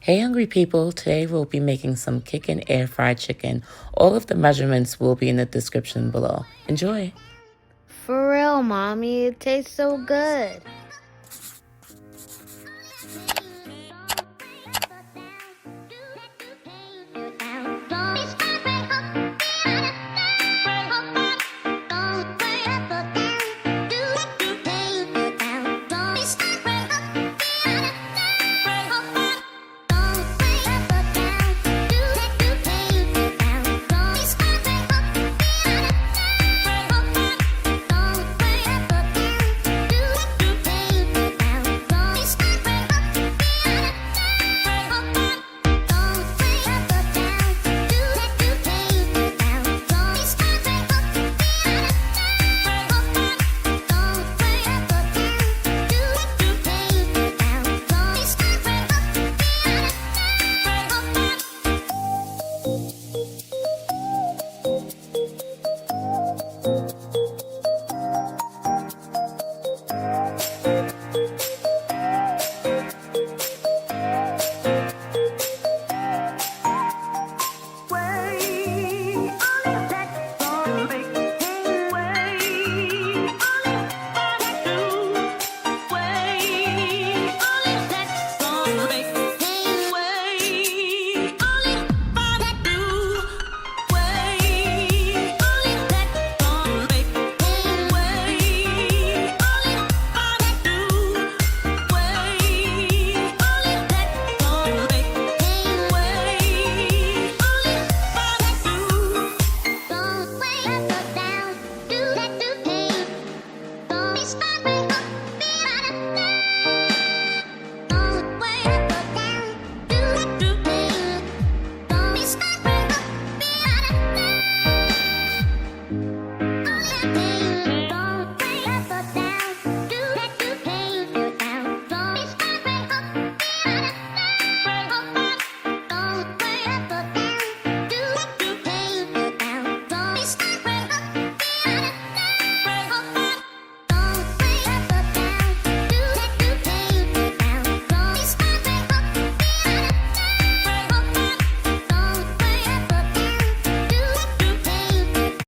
Hey hungry people, today we'll be making some KICKIN air fried chicken. All of the measurements will be in the description below. Enjoy! For real, Mommy, it tastes so good.